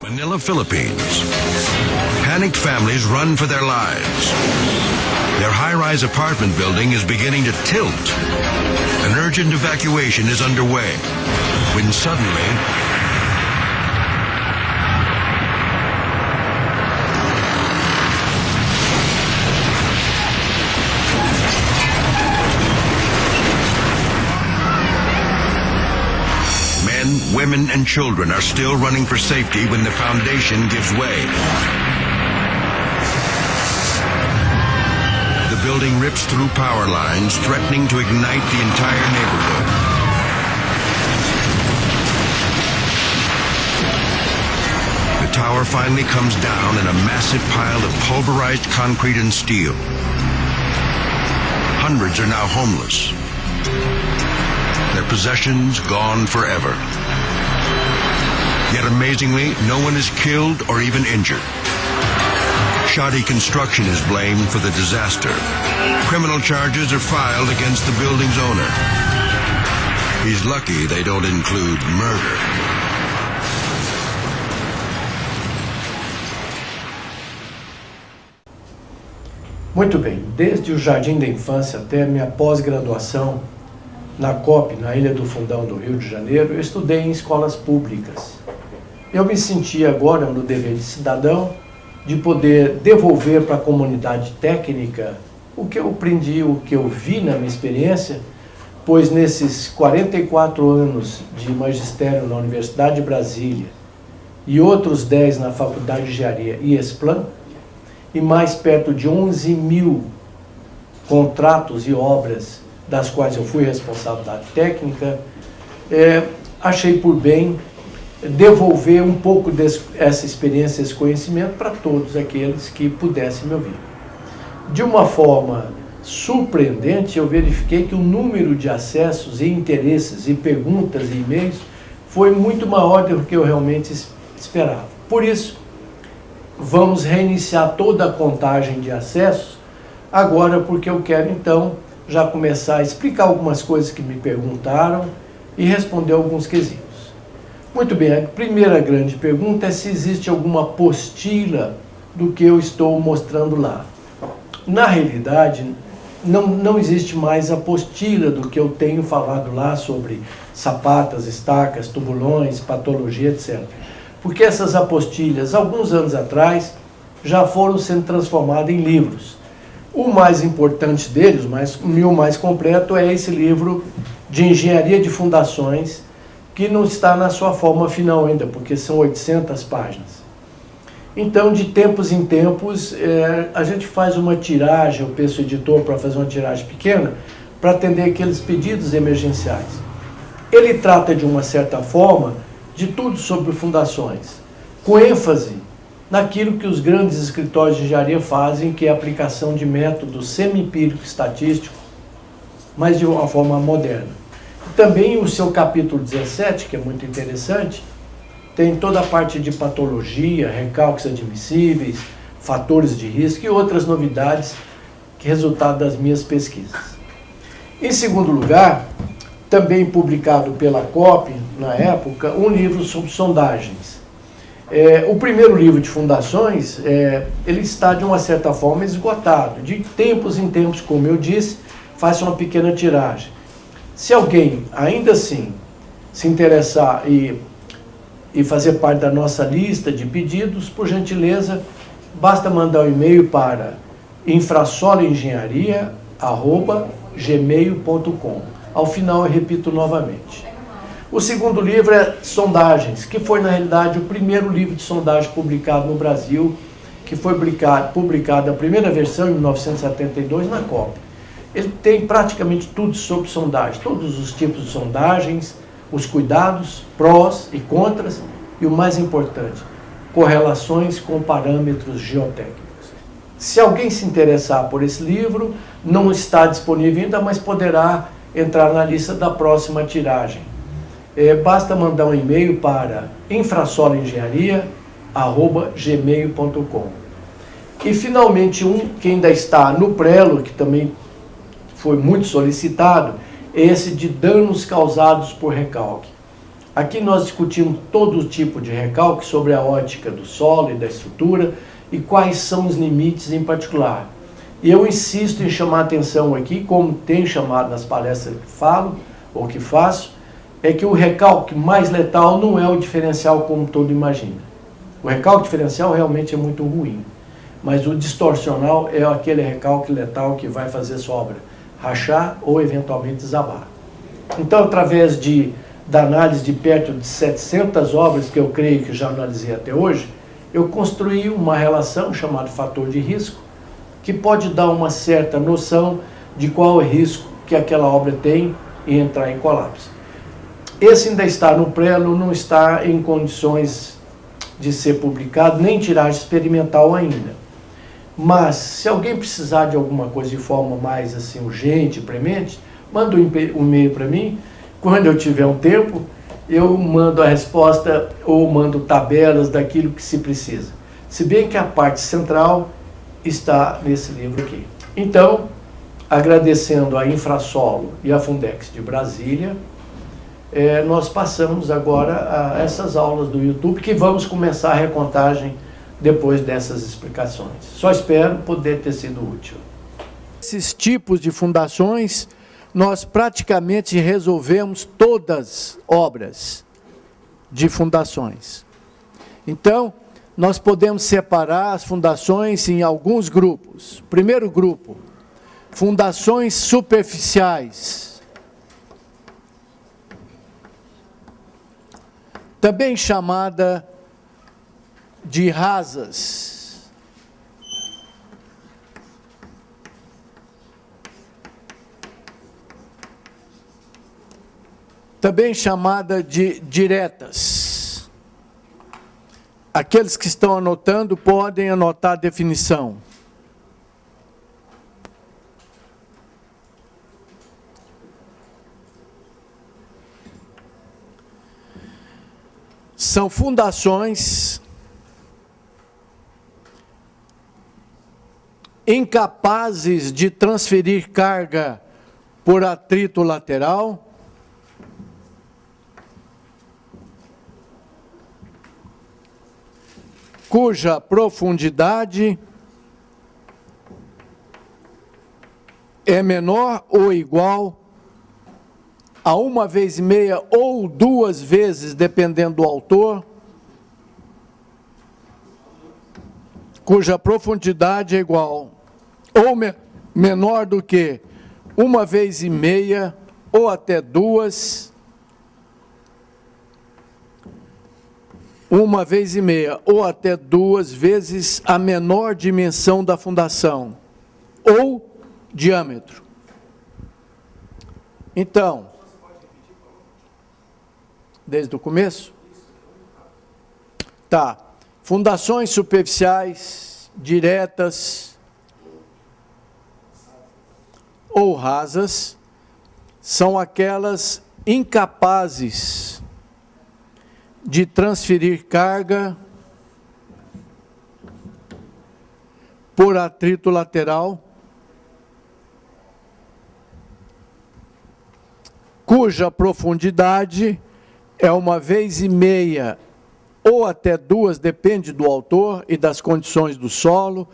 Manila, Philippines. Panicked families run for their lives. Their high-rise apartment building is beginning to tilt. An urgent evacuation is underway when suddenly men, women, and children are still running for safety when the foundation gives way. The building rips through power lines, threatening to ignite the entire neighborhood. The tower finally comes down in a massive pile of pulverized concrete and steel. Hundreds are now homeless. Their possessions gone forever. Yet amazingly, no one is killed or even injured. Shoddy construction is blamed for the disaster. Criminal charges are filed against the building's owner. He's lucky they don't include murder. Muito bem, desde o jardim da infância até minha pós-graduação na COP, na Ilha do Fundão do Rio de Janeiro, eu estudei em escolas públicas. Eu me senti agora no dever de cidadão de poder devolver para a comunidade técnica o que eu aprendi, o que eu vi na minha experiência, pois nesses 44 anos de magistério na Universidade de Brasília e outros 10 na Faculdade de Engenharia e ESPLAN, e mais perto de 11 mil contratos e obras das quais eu fui responsável da técnica, achei por bem devolver um pouco dessa experiência, esse conhecimento para todos aqueles que pudessem me ouvir. De uma forma surpreendente, eu verifiquei que o número de acessos e interesses e perguntas e e-mails foi muito maior do que eu realmente esperava. Por isso, vamos reiniciar toda a contagem de acessos agora, porque eu quero então já começar a explicar algumas coisas que me perguntaram e responder alguns quesitos. Muito bem, a primeira grande pergunta é se existe alguma apostila do que eu estou mostrando lá. Na realidade, não existe mais apostila do que eu tenho falado lá sobre sapatas, estacas, tubulões, patologia, etc. Porque essas apostilhas, alguns anos atrás, já foram sendo transformadas em livros. O mais importante deles, o mais completo, é esse livro de Engenharia de Fundações, que não está na sua forma final ainda, porque são 800 páginas. Então, de tempos em tempos, a gente faz uma tiragem, eu peço ao editor para fazer uma tiragem pequena, para atender aqueles pedidos emergenciais. Ele trata, de uma certa forma, de tudo sobre fundações, com ênfase naquilo que os grandes escritórios de engenharia fazem, que é a aplicação de métodos semi-empírico estatístico, mas de uma forma moderna. Também o seu capítulo 17, que é muito interessante, tem toda a parte de patologia, recalques admissíveis, fatores de risco e outras novidades que resultado das minhas pesquisas. Em segundo lugar, também publicado pela COP, na época, um livro sobre sondagens. O primeiro livro de fundações, ele está de uma certa forma esgotado. De tempos em tempos, como eu disse, faço uma pequena tiragem. Se alguém ainda assim se interessar e fazer parte da nossa lista de pedidos, por gentileza, basta mandar um e-mail para infrasoloengenharia@gmail.com. Ao final eu repito novamente. O segundo livro é Sondagens, que foi na realidade o primeiro livro de sondagem publicado no Brasil, que foi publicado a primeira versão em 1972 na COP. Ele tem praticamente tudo sobre sondagem, todos os tipos de sondagens, os cuidados, prós e contras, e o mais importante, correlações com parâmetros geotécnicos. Se alguém se interessar por esse livro, não está disponível ainda, mas poderá entrar na lista da próxima tiragem. Basta mandar um e-mail para infrasoloengenharia@gmail.com. E finalmente que ainda está no prelo, que também foi muito solicitado, esse de danos causados por recalque. Aqui nós discutimos todo tipo de recalque sobre a ótica do solo e da estrutura e quais são os limites em particular. E eu insisto em chamar a atenção aqui, como tem chamado nas palestras que falo ou que faço, é que o recalque mais letal não é o diferencial como todo imagina. O recalque diferencial realmente é muito ruim, mas o distorcional é aquele recalque letal que vai fazer sua obra rachar ou eventualmente desabar. Então, através da análise de perto de 700 obras que eu creio que já analisei até hoje, eu construí uma relação chamada fator de risco, que pode dar uma certa noção de qual é o risco que aquela obra tem em entrar em colapso. Esse ainda está no prelo, não está em condições de ser publicado, nem tiragem experimental ainda. Mas, se alguém precisar de alguma coisa de forma mais assim, urgente, premente, manda um e-mail para mim. Quando eu tiver um tempo, eu mando a resposta ou mando tabelas daquilo que se precisa. Se bem que a parte central está nesse livro aqui. Então, agradecendo a Infrasolo e a Fundex de Brasília, nós passamos agora a essas aulas do YouTube, que vamos começar a recontagem depois dessas explicações. Só espero poder ter sido útil. Esses tipos de fundações, nós praticamente resolvemos todas obras de fundações. Então, nós podemos separar as fundações em alguns grupos. Primeiro grupo, fundações superficiais. Também chamada de rasas. Também chamada de diretas. Aqueles que estão anotando podem anotar a definição. São fundações incapazes de transferir carga por atrito lateral, cuja profundidade é menor ou igual a 1,5 vezes ou 2 vezes, dependendo do autor, cuja profundidade é igual ou menor do que 1,5 vezes ou até 2, 1,5 vezes ou até 2 vezes a menor dimensão da fundação, ou diâmetro. Então, desde o começo? Tá. Fundações superficiais, diretas ou rasas, são aquelas incapazes de transferir carga por atrito lateral, cuja profundidade é 1,5 vezes ou até 2, depende do autor e das condições do solo,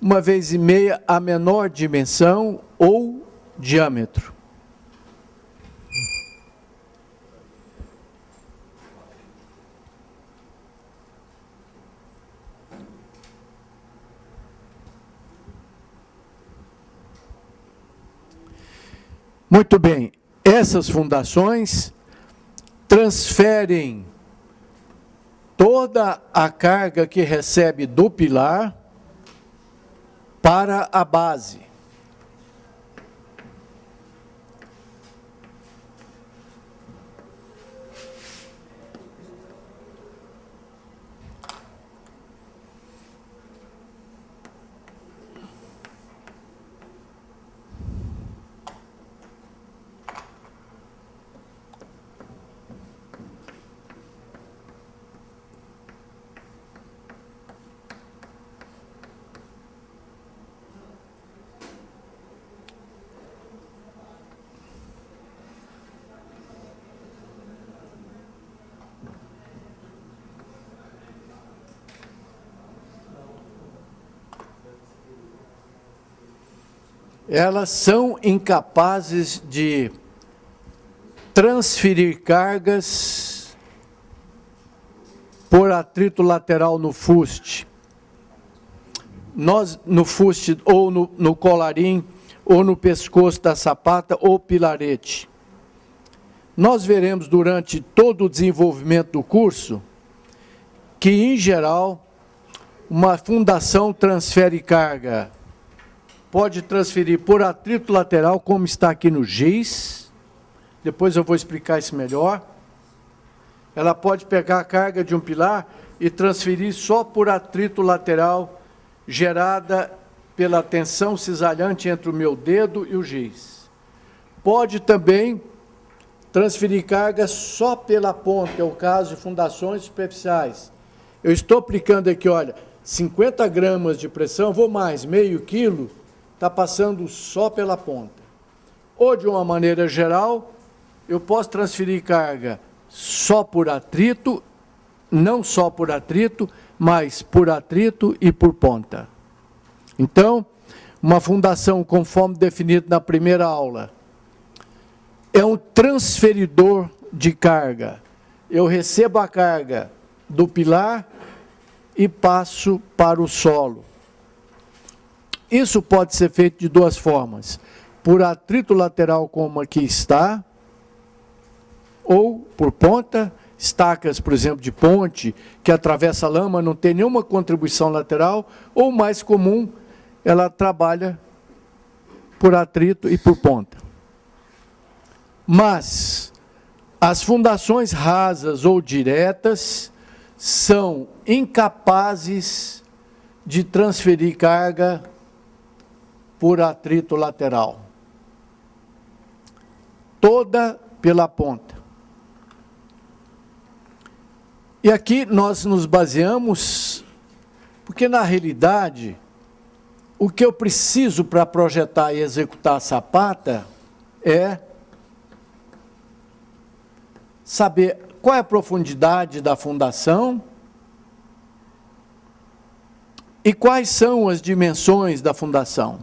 1,5 vezes a menor dimensão ou diâmetro. Muito bem, essas fundações transferem toda a carga que recebe do pilar para a base. elas são incapazes de transferir cargas por atrito lateral no fuste. Nós, no fuste, ou no colarim, ou no pescoço da sapata, ou pilarete. Nós veremos durante todo o desenvolvimento do curso que, em geral, uma fundação transfere carga. Pode transferir por atrito lateral, como está aqui no giz. Depois eu vou explicar isso melhor. Ela pode pegar a carga de um pilar e transferir só por atrito lateral, gerada pela tensão cisalhante entre o meu dedo e o giz. Pode também transferir carga só pela ponta, é o caso de fundações superficiais. Eu estou aplicando aqui, olha, 50 gramas de pressão, vou mais, meio quilo, está passando só pela ponta. Ou, de uma maneira geral, eu posso transferir carga só por atrito, não só por atrito, mas por atrito e por ponta. Então, uma fundação, conforme definido na primeira aula, é um transferidor de carga. Eu recebo a carga do pilar e passo para o solo. Isso pode ser feito de duas formas. Por atrito lateral, como aqui está, ou por ponta, estacas, por exemplo, de ponte, que atravessa a lama, não tem nenhuma contribuição lateral, ou mais comum, ela trabalha por atrito e por ponta. Mas as fundações rasas ou diretas são incapazes de transferir carga por atrito lateral. Toda pela ponta. E aqui nós nos baseamos, porque na realidade, o que eu preciso para projetar e executar a sapata é saber qual é a profundidade da fundação e quais são as dimensões da fundação.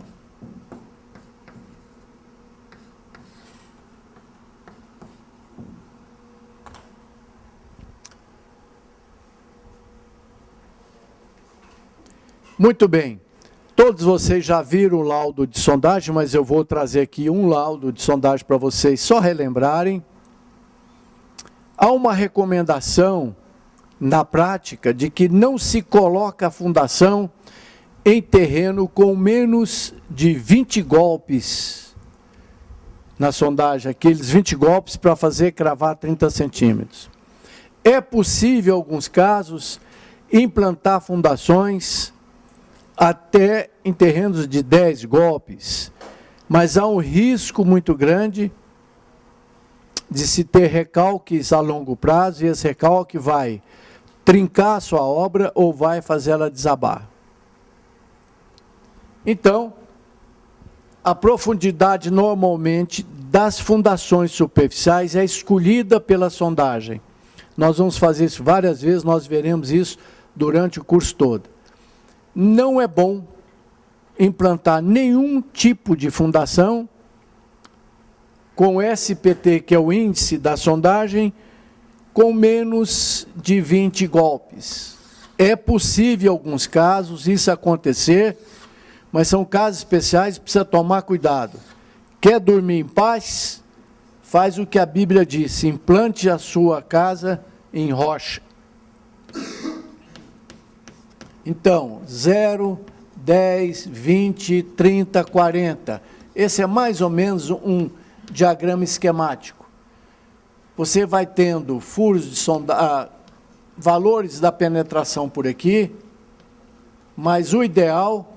Muito bem. Todos vocês já viram o laudo de sondagem, mas eu vou trazer aqui um laudo de sondagem para vocês só relembrarem. Há uma recomendação na prática de que não se coloca a fundação em terreno com menos de 20 golpes na sondagem, aqueles 20 golpes para fazer cravar 30 centímetros. É possível, em alguns casos, implantar fundações até em terrenos de 10 golpes, mas há um risco muito grande de se ter recalques a longo prazo, e esse recalque vai trincar a sua obra ou vai fazer ela desabar. Então, a profundidade normalmente das fundações superficiais é escolhida pela sondagem. Nós vamos fazer isso várias vezes, nós veremos isso durante o curso todo. Não é bom implantar nenhum tipo de fundação com SPT, que é o índice da sondagem, com menos de 20 golpes. É possível, em alguns casos, isso acontecer, mas são casos especiais, precisa tomar cuidado. Quer dormir em paz? Faz o que a Bíblia diz, implante a sua casa em rocha. Então, 0, 10, 20, 30, 40. Esse é mais ou menos um diagrama esquemático. Você vai tendo furos de sondagem, valores da penetração por aqui, mas o ideal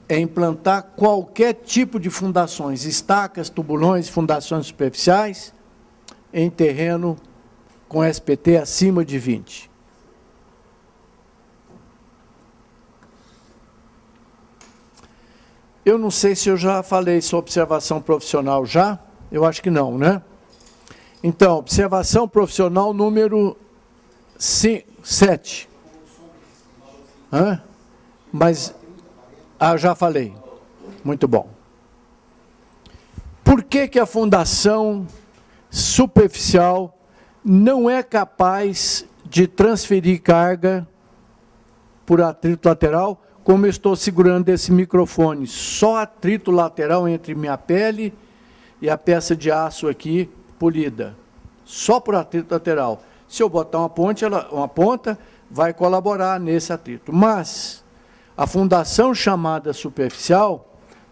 é implantar qualquer tipo de fundações, estacas, tubulões, fundações superficiais, em terreno com SPT acima de 20. Eu não sei se eu já falei sobre observação profissional já, eu acho que não, né? Então, observação profissional número 7. Mas, já falei. Muito bom. Por que a fundação superficial não é capaz de transferir carga por atrito lateral, como eu estou segurando esse microfone? Só atrito lateral entre minha pele e a peça de aço aqui polida. Só por atrito lateral. Se eu botar uma ponta, vai colaborar nesse atrito. Mas a fundação chamada superficial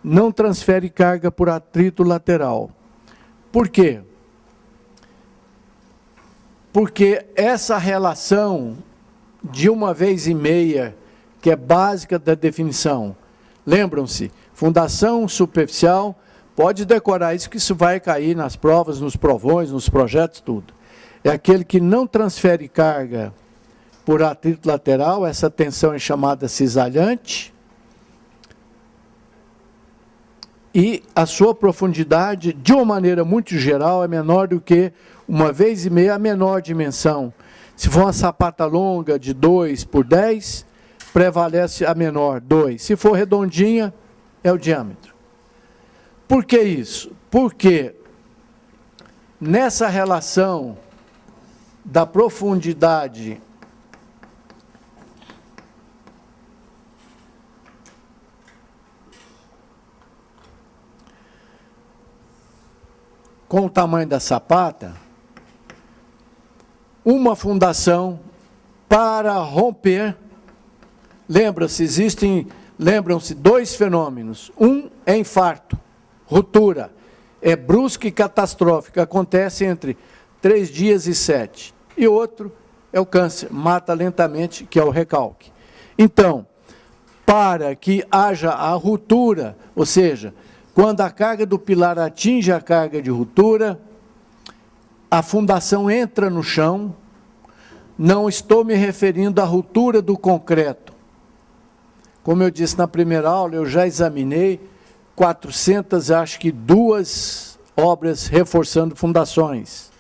não transfere carga por atrito lateral. Por quê? Porque essa relação de 1/2, que é básica da definição, lembram-se, fundação superficial, pode decorar isso, que isso vai cair nas provas, nos provões, nos projetos, tudo. É aquele que não transfere carga por atrito lateral, essa tensão é chamada cisalhante, e a sua profundidade, de uma maneira muito geral, é menor do que 1/2 a menor dimensão. Se for uma sapata longa de 2×10, prevalece a menor, 2. Se for redondinha, é o diâmetro. Por que isso? Porque nessa relação da profundidade com o tamanho da sapata, uma fundação para romper, lembram-se 2 fenômenos. Um é infarto, ruptura, é brusca e catastrófica, acontece entre 3 dias e 7. E outro é o câncer, mata lentamente, que é o recalque. Então, para que haja a ruptura, ou seja, quando a carga do pilar atinge a carga de ruptura, a fundação entra no chão. Não estou me referindo à ruptura do concreto. Como eu disse na primeira aula, eu já examinei 402 obras reforçando fundações.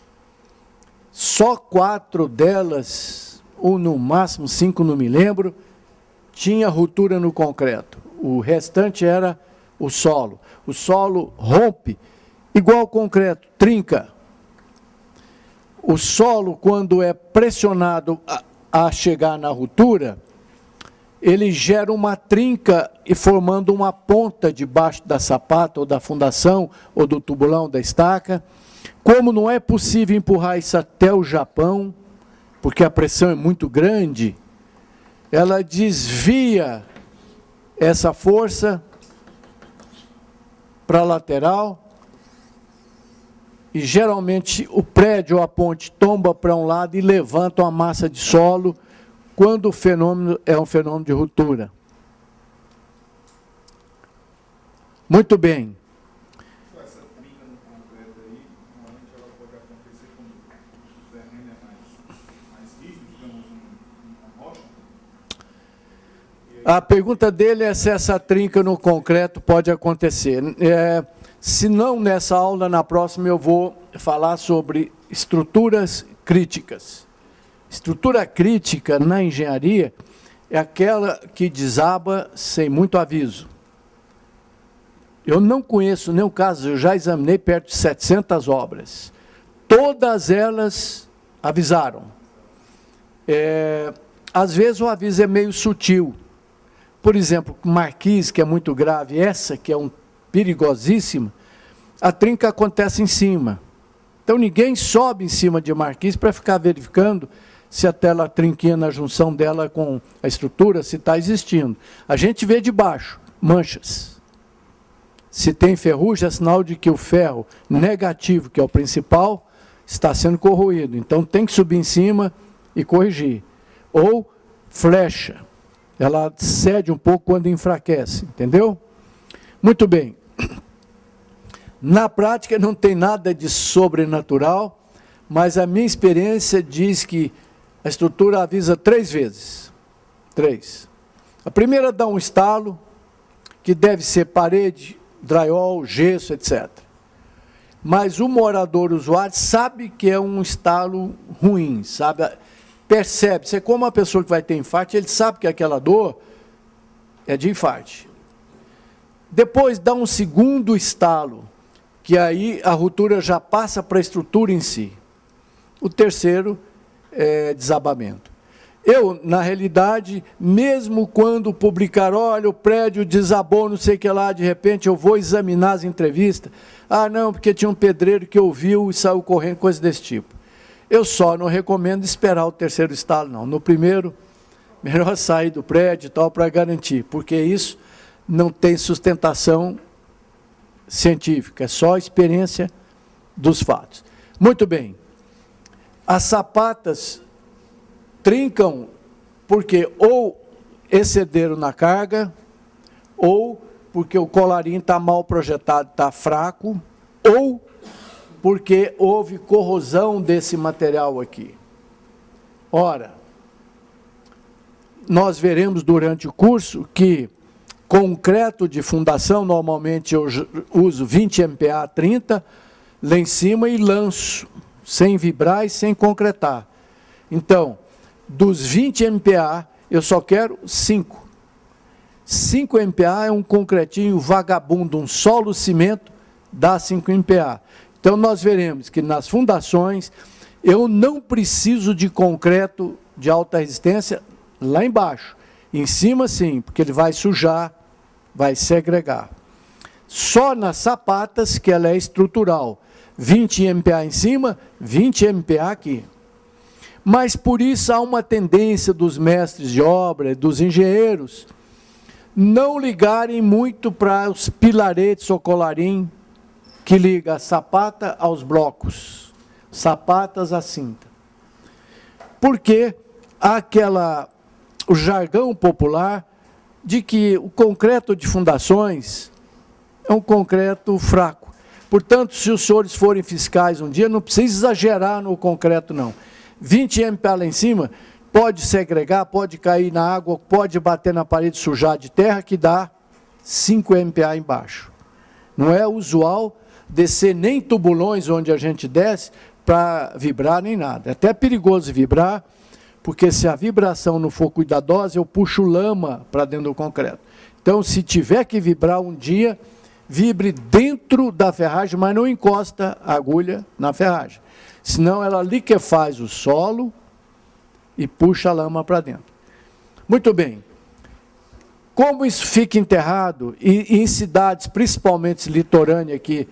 Só 4 delas, ou no máximo 5, não me lembro, tinha ruptura no concreto. O restante era o solo. O solo rompe, igual ao concreto, trinca. O solo, quando é pressionado a chegar na ruptura, ele gera uma trinca e formando uma ponta debaixo da sapata, ou da fundação, ou do tubulão da estaca. Como não é possível empurrar isso até o Japão, porque a pressão é muito grande, ela desvia essa força para a lateral, e geralmente o prédio ou a ponte tomba para um lado e levanta uma massa de solo, quando o fenômeno é um fenômeno de ruptura. Muito bem. Essa trinca no concreto aí, normalmente ela pode acontecer quando o terreno é mais rígido, digamos, uma rocha? A pergunta dele é se essa trinca no concreto pode acontecer. Se não nessa aula, na próxima eu vou falar sobre estruturas críticas. Estrutura crítica na engenharia é aquela que desaba sem muito aviso. Eu não conheço nenhum caso, eu já examinei perto de 700 obras. Todas elas avisaram. Às vezes o aviso é meio sutil. Por exemplo, marquise, que é muito grave, essa que é perigosíssima, a trinca acontece em cima. Então ninguém sobe em cima de marquise para ficar verificando se a tela trinquinha na junção dela com a estrutura, se está existindo. A gente vê de baixo, manchas. Se tem ferrugem, é sinal de que o ferro negativo, que é o principal, está sendo corroído. Então tem que subir em cima e corrigir. Ou flecha. Ela cede um pouco quando enfraquece, entendeu? Muito bem. Na prática não tem nada de sobrenatural, mas a minha experiência diz que a estrutura avisa 3 vezes. 3. A primeira dá um estalo, que deve ser parede, drywall, gesso, etc. Mas o morador, o usuário, sabe que é um estalo ruim, sabe? Percebe. Você, como uma pessoa que vai ter infarto, ele sabe que aquela dor é de infarto. Depois dá um segundo estalo, que aí a ruptura já passa para a estrutura em si. O terceiro é desabamento. Eu, na realidade, mesmo quando publicar, olha, o prédio desabou, não sei o que lá, de repente eu vou examinar as entrevistas, ah, não, porque tinha um pedreiro que ouviu e saiu correndo, coisa desse tipo. Eu só não recomendo esperar o terceiro estalo, não. No primeiro, melhor sair do prédio e tal, para garantir, porque isso não tem sustentação científica, é só experiência dos fatos. Muito bem. As sapatas trincam porque ou excederam na carga, ou porque o colarinho está mal projetado, está fraco, ou porque houve corrosão desse material aqui. Ora, nós veremos durante o curso que concreto de fundação, normalmente eu uso 20 MPa 30, lá em cima e lanço, sem vibrar e sem concretar. Então, dos 20 MPa, eu só quero 5. 5 MPa é um concretinho vagabundo, um solo cimento, dá 5 MPa. Então, nós veremos que nas fundações, eu não preciso de concreto de alta resistência lá embaixo. Em cima, sim, porque ele vai sujar, vai segregar. Só nas sapatas, que ela é estrutural. 20 MPa em cima, 20 MPa aqui. Mas por isso há uma tendência dos mestres de obra, dos engenheiros, não ligarem muito para os pilaretes ou colarim que liga a sapata aos blocos, sapatas à cinta. Porque há o jargão popular de que o concreto de fundações é um concreto fraco. Portanto, se os senhores forem fiscais um dia, não precisa exagerar no concreto, não. 20 MPa lá em cima, pode segregar, pode cair na água, pode bater na parede, sujar de terra, que dá 5 MPa embaixo. Não é usual descer nem tubulões onde a gente desce para vibrar nem nada. É até perigoso vibrar, porque se a vibração não for cuidadosa, eu puxo lama para dentro do concreto. Então, se tiver que vibrar um dia, vibre dentro da ferragem, mas não encosta a agulha na ferragem. Senão ela liquefaz o solo e puxa a lama para dentro. Muito bem. Como isso fica enterrado, e em cidades, principalmente litorânea, que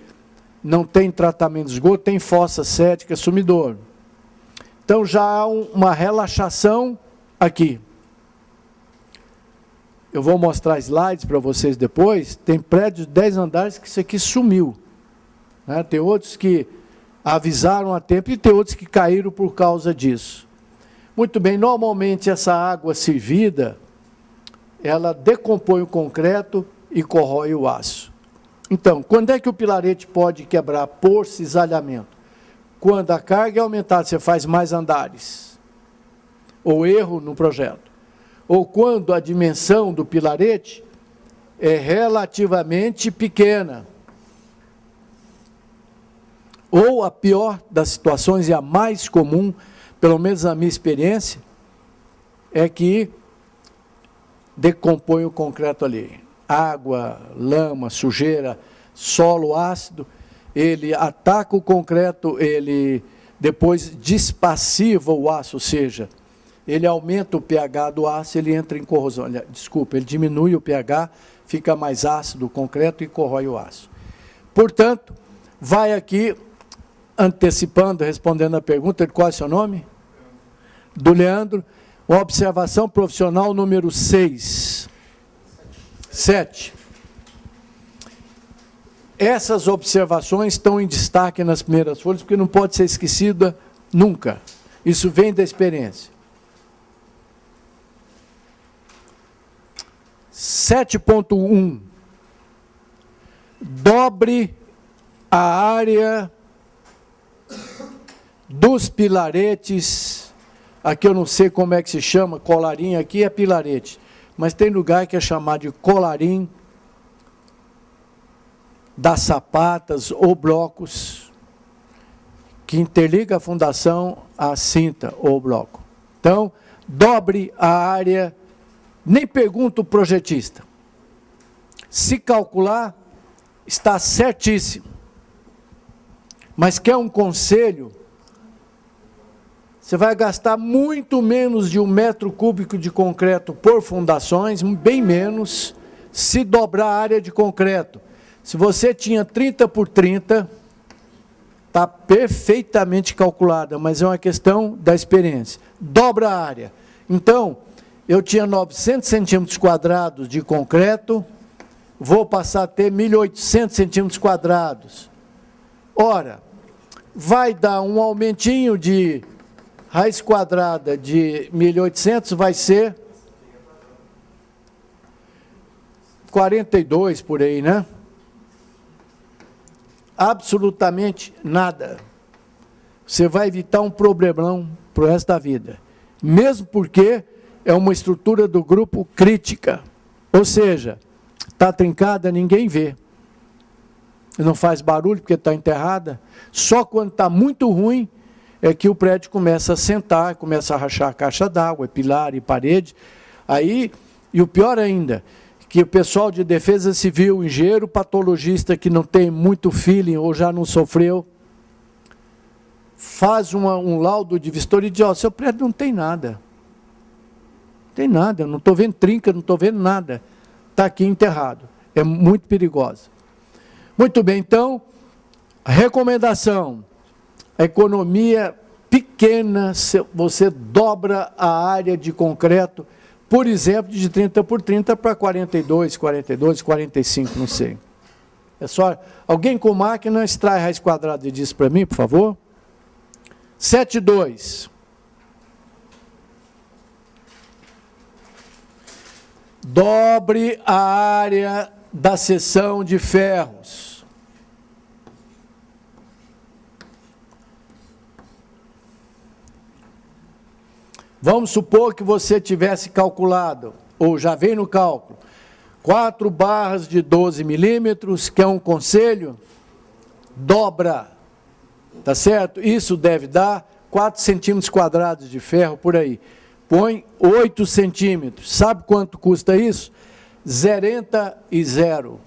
não tem tratamento de esgoto, tem fossa cética, sumidouro. Então já há uma relaxação aqui. Eu vou mostrar slides para vocês depois. Tem prédios de 10 andares que isso aqui sumiu. Né? Tem outros que avisaram a tempo e tem outros que caíram por causa disso. Muito bem, normalmente essa água servida, ela decompõe o concreto e corrói o aço. Então, quando é que o pilarete pode quebrar por cisalhamento? Quando a carga é aumentada, você faz mais andares, ou erro no projeto. Ou quando a dimensão do pilarete é relativamente pequena. Ou a pior das situações, e a mais comum, pelo menos na minha experiência, é que decompõe o concreto ali. Água, lama, sujeira, solo ácido, ele ataca o concreto, ele depois despassiva o aço, ou seja, ele aumenta o pH do aço, ele entra em corrosão. Desculpa, ele diminui o pH, fica mais ácido o concreto e corrói o aço. Portanto, vai aqui, antecipando, respondendo a pergunta, qual é o seu nome? Do Leandro. Uma observação profissional número 6. 7. Essas observações estão em destaque nas primeiras folhas, porque não pode ser esquecida nunca. Isso vem da experiência. 7.1. Dobre a área dos pilaretes. Aqui eu não sei como é que se chama, colarim aqui é pilarete, mas tem lugar que é chamado de colarim das sapatas ou blocos que interliga a fundação à cinta ou bloco. Então, dobre a área, nem pergunta o projetista. Se calcular, está certíssimo. Mas quer um conselho? Você vai gastar muito menos de 1 metro cúbico de concreto por fundações, bem menos, se dobrar a área de concreto. Se você tinha 30 por 30, está perfeitamente calculada, mas é uma questão da experiência. Dobra a área. Então, eu tinha 900 centímetros quadrados de concreto, vou passar a ter 1.800 centímetros quadrados. Ora, vai dar um aumentinho de raiz quadrada de 1.800, vai ser 42 por aí, né? Absolutamente nada. Você vai evitar um problemão para o resto da vida. Mesmo porque é uma estrutura do grupo crítica. Ou seja, está trincada, ninguém vê. Não faz barulho porque está enterrada. Só quando está muito ruim é que o prédio começa a sentar, começa a rachar a caixa d'água, pilar e parede. Aí, e o pior ainda, que o pessoal de defesa civil, engenheiro patologista que não tem muito feeling ou já não sofreu, faz um laudo de vistoria e diz, ó, seu prédio não tem nada. Não tem nada, não estou vendo trinca, não estou vendo nada. Está aqui enterrado. É muito perigoso. Muito bem, então, a recomendação, a economia pequena, você dobra a área de concreto, por exemplo, de 30 por 30 para 42, 42, 45, não sei. É só, alguém com máquina extrai raiz quadrada disso para mim, por favor. 7,2. Dobre a área da seção de ferros. Vamos supor que você tivesse calculado, ou já vem no cálculo, 4 barras de 12 milímetros, que é um conselho, dobra, tá certo? Isso deve dar 4 centímetros quadrados de ferro por aí. Põe 8 centímetros. Sabe quanto custa isso? 0,0.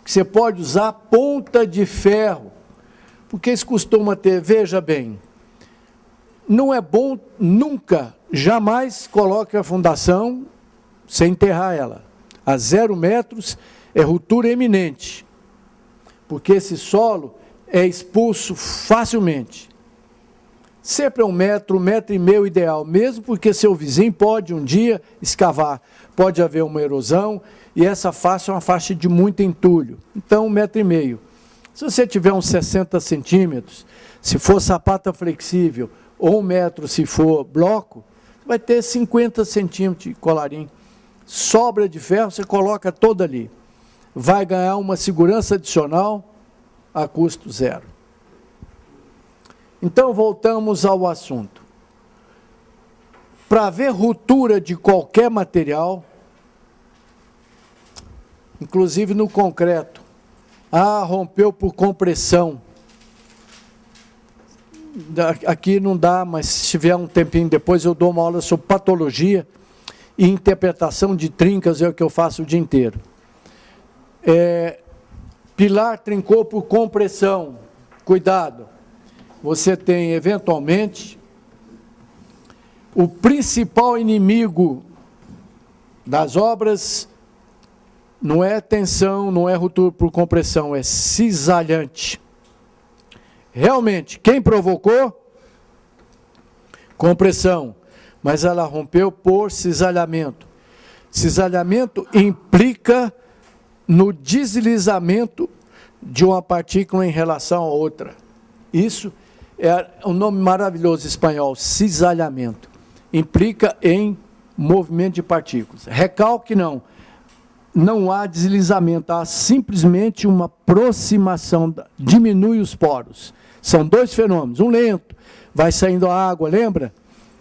Você pode usar ponta de ferro. Porque isso costuma ter, veja bem, não é bom nunca, jamais coloque a fundação sem enterrar ela. A 0 metros é ruptura eminente. Porque esse solo é expulso facilmente. Sempre é 1 metro, 1,5 metro ideal, mesmo porque seu vizinho pode um dia escavar, pode haver uma erosão, e essa faixa é uma faixa de muito entulho. Então, 1,5 metro. Se você tiver uns 60 centímetros, se for sapata flexível, ou 1 metro se for bloco, vai ter 50 centímetros de colarinho. Sobra de ferro, você coloca toda ali. Vai ganhar uma segurança adicional a custo zero. Então, voltamos ao assunto. Para haver ruptura de qualquer material, inclusive no concreto, rompeu por compressão. Aqui não dá, mas se tiver um tempinho depois, eu dou uma aula sobre patologia e interpretação de trincas, é o que eu faço o dia inteiro. Pilar trincou por compressão, cuidado. Você tem, eventualmente, o principal inimigo das obras não é tensão, não é ruptura por compressão, é cisalhante. Realmente, quem provocou? Compressão, mas ela rompeu por cisalhamento. Cisalhamento implica no deslizamento de uma partícula em relação a outra. Isso é um nome maravilhoso espanhol, cisalhamento. Implica em movimento de partículas. Recalque não. Não há deslizamento, há simplesmente uma aproximação, diminui os poros. São 2 fenômenos, um lento, vai saindo a água, lembra?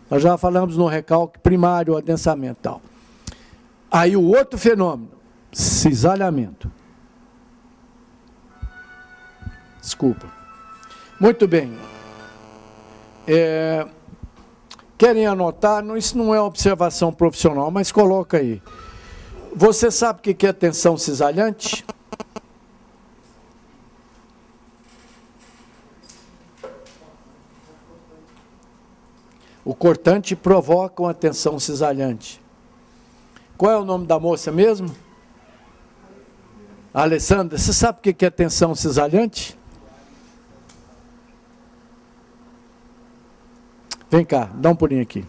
Nós já falamos no recalque primário, adensamento e tal. Aí o outro fenômeno, cisalhamento. Desculpa. Muito bem. Querem anotar? Isso não é observação profissional, mas coloca aí. Você sabe o que é tensão cisalhante? O cortante provoca uma tensão cisalhante. Qual é o nome da moça mesmo? Alessandra. Você sabe o que é tensão cisalhante? Vem cá, dá um pulinho aqui.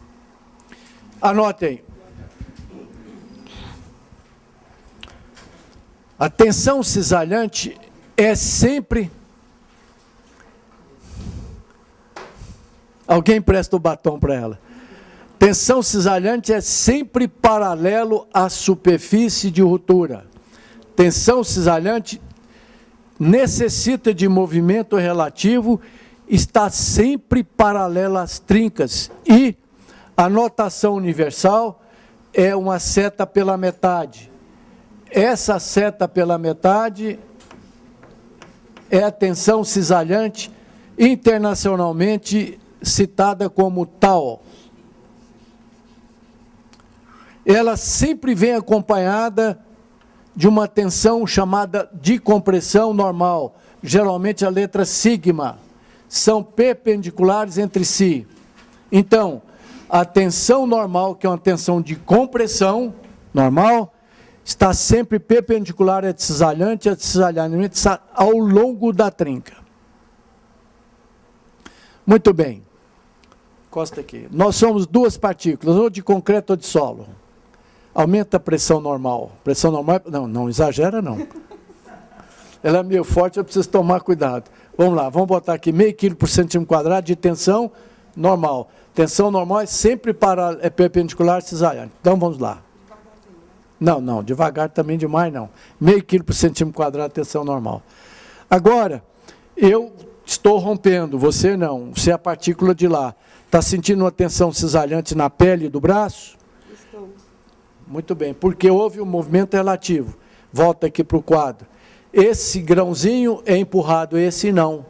Anote aí. A tensão cisalhante é sempre... Alguém presta o batom para ela. Tensão cisalhante é sempre paralelo à superfície de ruptura. Tensão cisalhante necessita de movimento relativo, está sempre paralela às trincas. E a notação universal é uma seta pela metade. Essa seta pela metade é a tensão cisalhante, internacionalmente citada como tal. Ela sempre vem acompanhada de uma tensão chamada de compressão normal, geralmente a letra sigma. São perpendiculares entre si. Então, a tensão normal, que é uma tensão de compressão normal, está sempre perpendicular à cisalhante, a cisalhamento está ao longo da trinca. Muito bem. Encosta aqui. Nós somos duas partículas, ou de concreto ou de solo. Aumenta a pressão normal. Pressão normal, não exagera não. Ela é meio forte, eu preciso tomar cuidado. Vamos lá, vamos botar aqui meio quilo por centímetro quadrado de tensão normal. Tensão normal é sempre perpendicular cisalhante. Então vamos lá. Não, devagar também demais não. Meio quilo por centímetro quadrado de tensão normal. Agora, eu estou rompendo, você não, você é a partícula de lá. Está sentindo uma tensão cisalhante na pele do braço? Estou. Muito bem, porque houve um movimento relativo. Volta aqui para o quadro. Esse grãozinho é empurrado, esse não.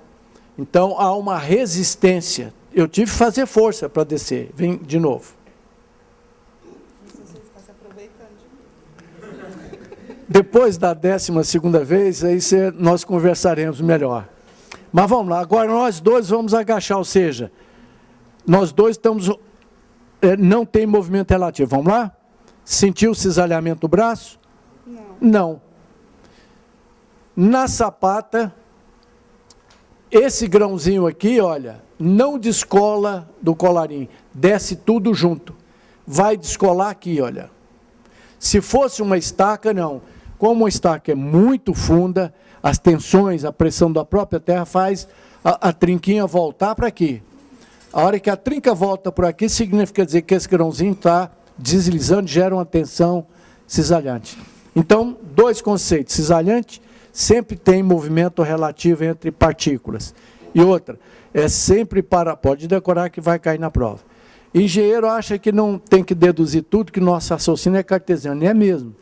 Então, há uma resistência. Eu tive que fazer força para descer. Vem de novo. Você está se aproveitando de mim. Depois da 12ª vez, aí nós conversaremos melhor. Mas vamos lá, agora nós dois vamos agachar, ou seja, nós dois estamos, não tem movimento relativo. Vamos lá? Sentiu o cisalhamento do braço? Não. Na sapata, esse grãozinho aqui, olha, não descola do colarinho, desce tudo junto. Vai descolar aqui, olha. Se fosse uma estaca, não. Como a estaca é muito funda, as tensões, a pressão da própria terra faz a trinquinha voltar para aqui. A hora que a trinca volta por aqui, significa dizer que esse grãozinho está deslizando, gera uma tensão cisalhante. Então, dois conceitos. Cisalhante sempre tem movimento relativo entre partículas. E outra, é sempre para... Pode decorar que vai cair na prova. Engenheiro acha que não tem que deduzir tudo, que nosso raciocínio é cartesiano. E é mesmo.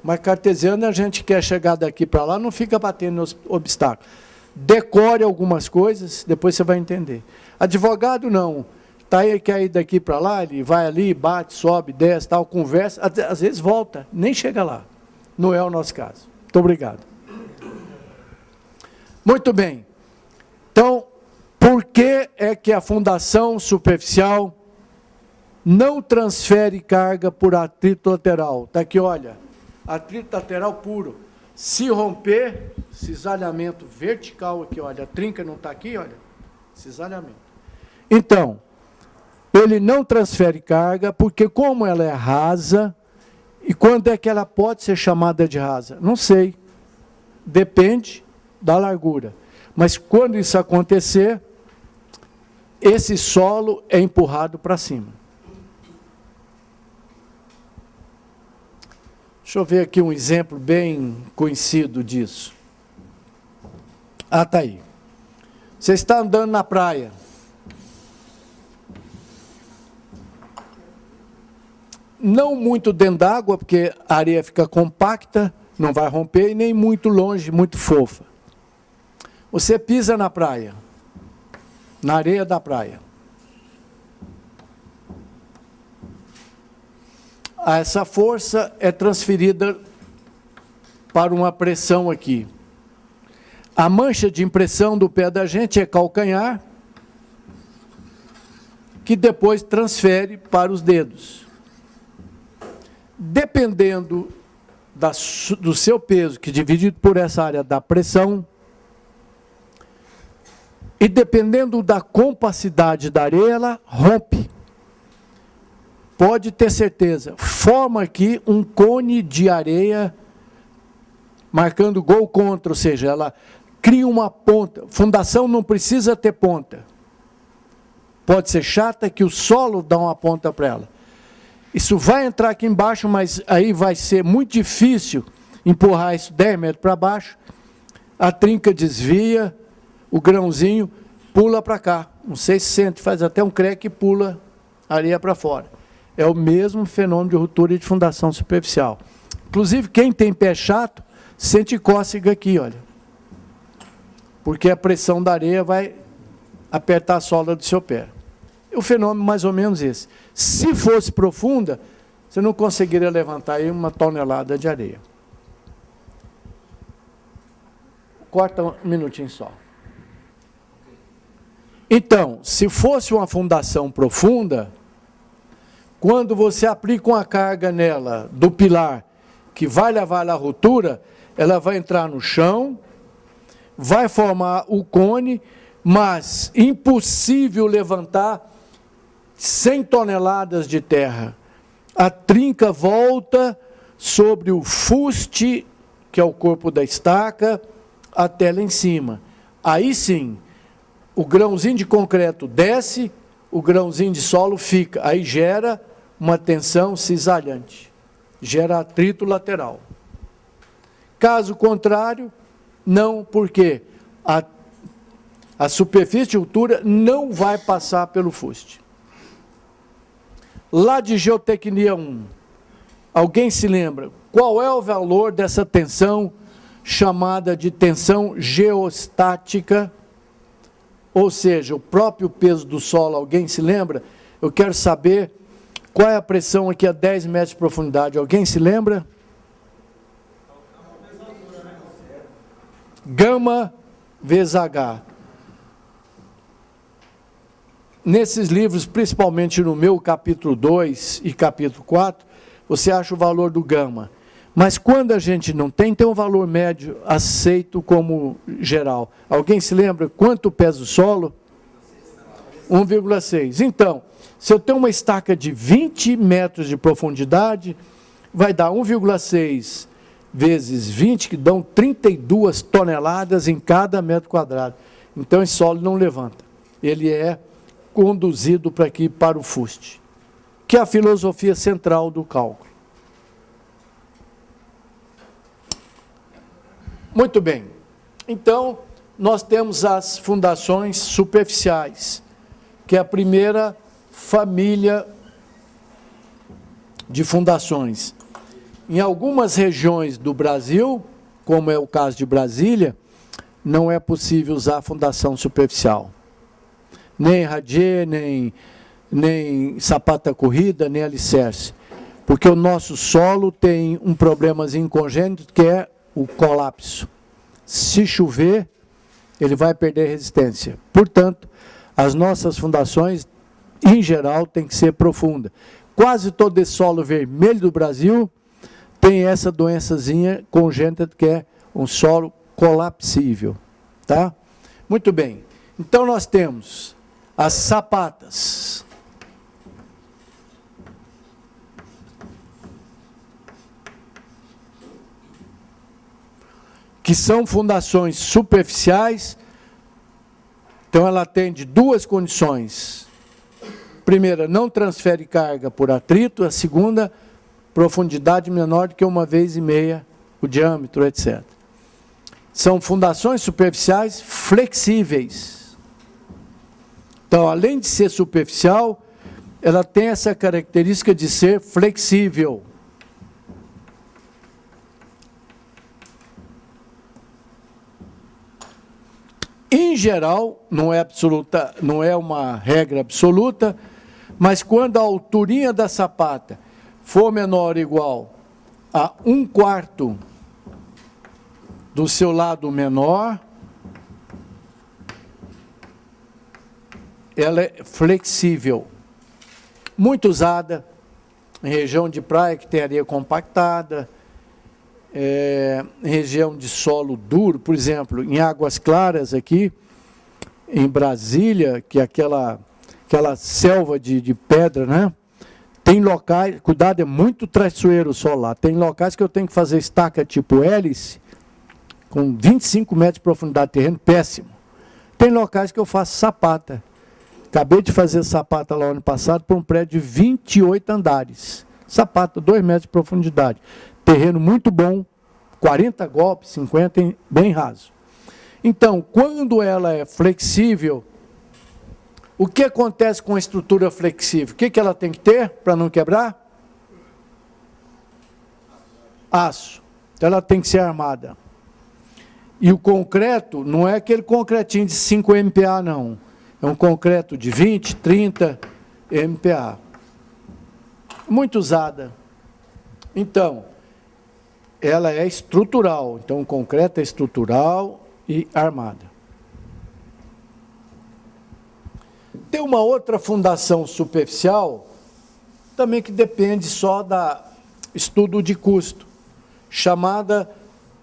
Mas cartesiano, a gente quer chegar daqui para lá, não fica batendo nos obstáculos. Decore algumas coisas, depois você vai entender. Advogado, não. Tá aí, quer ir daqui para lá, ele vai ali, bate, sobe, desce, tal, conversa, às vezes volta, nem chega lá. Não é o nosso caso. Muito obrigado. Muito bem. Então, por que é que a fundação superficial não transfere carga por atrito lateral? Está aqui, olha, atrito lateral puro. Se romper, cisalhamento vertical aqui, olha, a trinca não está aqui, olha, cisalhamento. Então, ele não transfere carga, porque como ela é rasa, e quando é que ela pode ser chamada de rasa? Não sei. Depende da largura. Mas quando isso acontecer, esse solo é empurrado para cima. Deixa eu ver aqui um exemplo bem conhecido disso. Ah, está aí. Você está andando na praia. Não muito dentro d'água, porque a areia fica compacta, não vai romper, e nem muito longe, muito fofa. Você pisa na praia, na areia da praia. Essa força é transferida para uma pressão aqui. A mancha de impressão do pé da gente é calcanhar. que depois transfere para os dedos. Dependendo do seu peso, que dividido por essa área da pressão, e dependendo da compacidade da areia, ela rompe. Pode ter certeza, forma aqui um cone de areia marcando gol contra, ou seja, ela cria uma ponta. Fundação não precisa ter ponta. Pode ser chata que o solo dá uma ponta para ela. Isso vai entrar aqui embaixo, mas aí vai ser muito difícil empurrar isso 10 metros para baixo. A trinca desvia, o grãozinho pula para cá. Não sei se sente, faz até um creque e pula a areia para fora. É o mesmo fenômeno de ruptura e de fundação superficial. Inclusive, quem tem pé chato, sente cócega aqui, olha. Porque a pressão da areia vai apertar a sola do seu pé. O fenômeno mais ou menos esse. Se fosse profunda, você não conseguiria levantar aí 1 tonelada de areia. Corta um minutinho só. Então, se fosse uma fundação profunda, quando você aplica uma carga nela do pilar que vai levar à ruptura, ela vai entrar no chão, vai formar o cone, mas impossível levantar 100 toneladas de terra. A trinca volta sobre o fuste, que é o corpo da estaca, até lá em cima. Aí sim, o grãozinho de concreto desce, o grãozinho de solo fica. Aí gera uma tensão cisalhante, gera atrito lateral. Caso contrário, não, porque a superfície de ruptura não vai passar pelo fuste. Lá de Geotecnia 1, alguém se lembra qual é o valor dessa tensão chamada de tensão geostática? Ou seja, o próprio peso do solo, alguém se lembra? Eu quero saber qual é a pressão aqui a 10 metros de profundidade. Alguém se lembra? Gama vezes H. Nesses livros, principalmente no meu capítulo 2 e capítulo 4, você acha o valor do gama. Mas quando a gente não tem um valor médio aceito como geral. Alguém se lembra quanto pesa o solo? 1,6. Então, se eu tenho uma estaca de 20 metros de profundidade, vai dar 1,6 vezes 20, que dão 32 toneladas em cada metro quadrado. Então, esse solo não levanta. Ele é conduzido para aqui, para o fuste, que é a filosofia central do cálculo. Muito bem. Então, nós temos as fundações superficiais, que é a primeira família de fundações. Em algumas regiões do Brasil, como é o caso de Brasília, não é possível usar fundação superficial. Nem radier, nem sapata corrida, nem alicerce. Porque o nosso solo tem um problemazinho congênito, que é o colapso. Se chover, ele vai perder resistência. Portanto, as nossas fundações, em geral, têm que ser profundas. Quase todo esse solo vermelho do Brasil tem essa doençazinha congênita, que é um solo colapsível. Tá? Muito bem. Então, nós temos as sapatas. Que são fundações superficiais. Então, ela atende duas condições. Primeira, não transfere carga por atrito. A segunda, profundidade menor do que 1,5 vezes o diâmetro, etc. São fundações superficiais flexíveis. Então, além de ser superficial, ela tem essa característica de ser flexível. Em geral, não é uma regra absoluta, mas quando a alturinha da sapata for menor ou igual a 1/4 do seu lado menor, ela é flexível. Muito usada em região de praia que tem areia compactada, em região de solo duro, por exemplo, em Águas Claras aqui, em Brasília, que é aquela selva de pedra, né? Tem locais, cuidado, é muito traiçoeiro o solo lá, tem locais que eu tenho que fazer estaca tipo hélice, com 25 metros de profundidade de terreno, péssimo. Tem locais que eu faço sapata. Acabei de fazer sapata lá ano passado para um prédio de 28 andares. Sapata, 2 metros de profundidade. Terreno muito bom, 40 golpes, 50, bem raso. Então, quando ela é flexível, o que acontece com a estrutura flexível? O que ela tem que ter para não quebrar? Aço. Então, ela tem que ser armada. E o concreto não é aquele concretinho de 5 MPa, não. É um concreto de 20, 30 MPa. Muito usada. Então, ela é estrutural. Então, o concreto é estrutural e armada. Tem uma outra fundação superficial, também que depende só da estudo de custo, chamada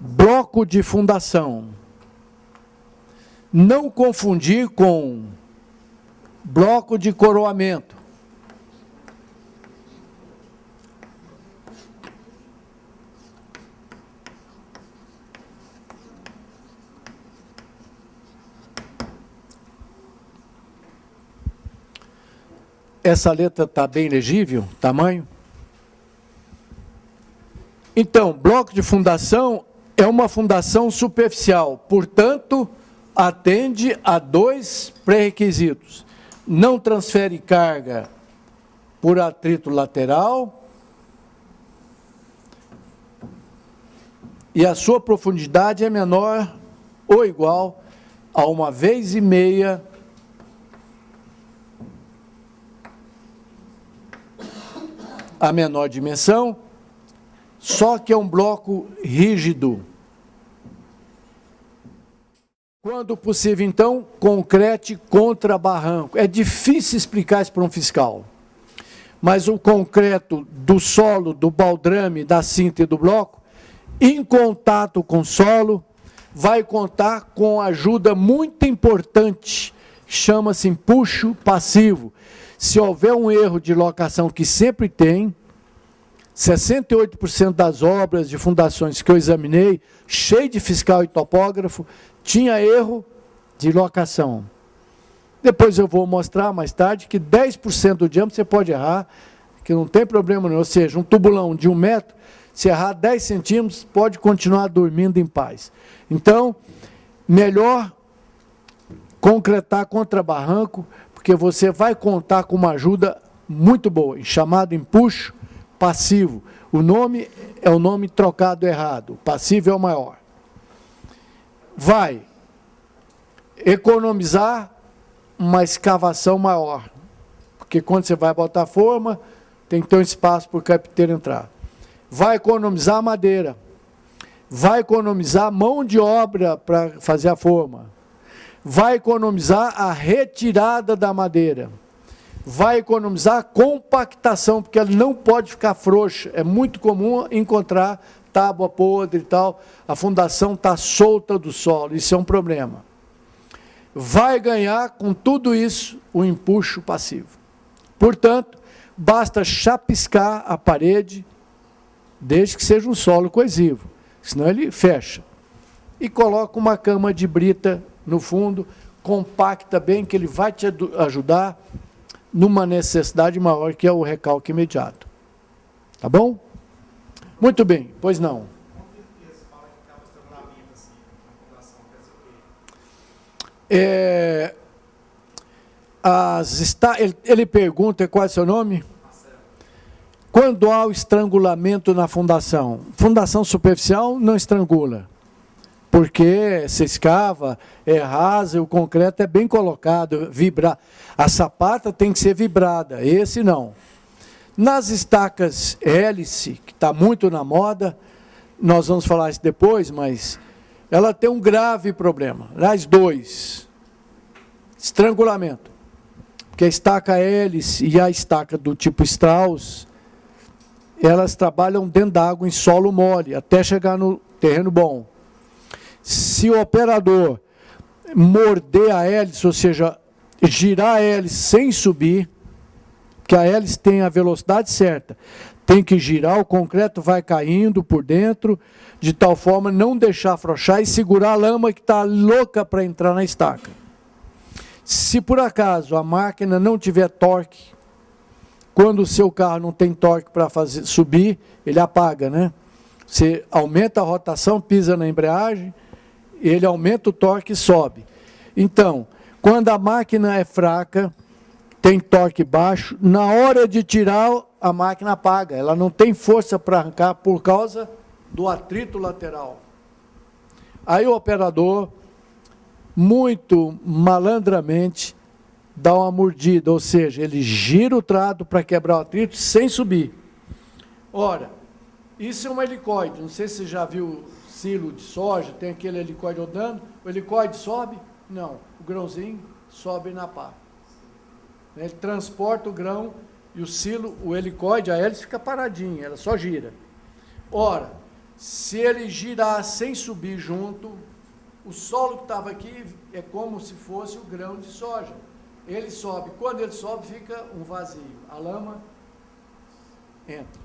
bloco de fundação. Não confundir com bloco de coroamento. Essa letra está bem legível, tamanho? Então, bloco de fundação é uma fundação superficial, portanto, atende a 2 pré-requisitos. Não transfere carga por atrito lateral e a sua profundidade é menor ou igual a 1,5 vezes a menor dimensão, só que é um bloco rígido. Quando possível, então, concrete contra barranco. É difícil explicar isso para um fiscal, mas o concreto do solo, do baldrame, da cinta e do bloco, em contato com o solo, vai contar com ajuda muito importante, chama-se empuxo passivo. Se houver um erro de locação, que sempre tem, 68% das obras de fundações que eu examinei, cheio de fiscal e topógrafo, tinha erro de locação. Depois eu vou mostrar mais tarde que 10% do diâmetro você pode errar, que não tem problema nenhum. Ou seja, um tubulão de 1 metro, se errar 10 centímetros, pode continuar dormindo em paz. Então, melhor concretar contra barranco, porque você vai contar com uma ajuda muito boa, chamado empuxo passivo. O nome é o nome trocado errado, passivo é o maior. Vai economizar uma escavação maior, porque quando você vai botar forma, tem que ter um espaço para o carpinteiro entrar. Vai economizar madeira, vai economizar mão de obra para fazer a forma, vai economizar a retirada da madeira, vai economizar a compactação, porque ela não pode ficar frouxa. É muito comum encontrar tábua podre e tal, a fundação está solta do solo, isso é um problema. Vai ganhar com tudo isso o empuxo passivo. Portanto, basta chapiscar a parede, desde que seja um solo coesivo, senão ele fecha. E coloca uma cama de brita no fundo, compacta bem, que ele vai te ajudar numa necessidade maior, que é o recalque imediato. Tá bom? Muito bem, pois não. Ele pergunta, qual é o seu nome? Quando há o estrangulamento na fundação? Fundação superficial não estrangula, porque se escava, é rasa, o concreto é bem colocado, vibra. A sapata tem que ser vibrada, esse não. Nas estacas hélice, que está muito na moda, nós vamos falar isso depois, mas ela tem um grave problema. Aliás, 2. Estrangulamento. Porque que a estaca hélice e a estaca do tipo Strauss, elas trabalham dentro d'água em solo mole, até chegar no terreno bom. Se o operador morder a hélice, ou seja, girar a hélice sem subir, que a hélice tem a velocidade certa, tem que girar, o concreto vai caindo por dentro, de tal forma não deixar afrouxar e segurar a lama que está louca para entrar na estaca. Se por acaso a máquina não tiver torque, quando o seu carro não tem torque para fazer subir, ele apaga, né? Você aumenta a rotação, pisa na embreagem, ele aumenta o torque e sobe. Então, quando a máquina é fraca, tem torque baixo, na hora de tirar, a máquina apaga. Ela não tem força para arrancar por causa do atrito lateral. Aí o operador, muito malandramente, dá uma mordida, ou seja, ele gira o trado para quebrar o atrito sem subir. Ora, isso é um helicoide. Não sei se você já viu silo de soja, tem aquele helicoide rodando. O helicoide sobe? Não. O grãozinho sobe na pá. Ele transporta o grão e o silo, o helicoide, a hélice fica paradinha, ela só gira. Ora, se ele girar sem subir junto, o solo que estava aqui é como se fosse o grão de soja. Ele sobe, quando ele sobe fica um vazio, a lama entra.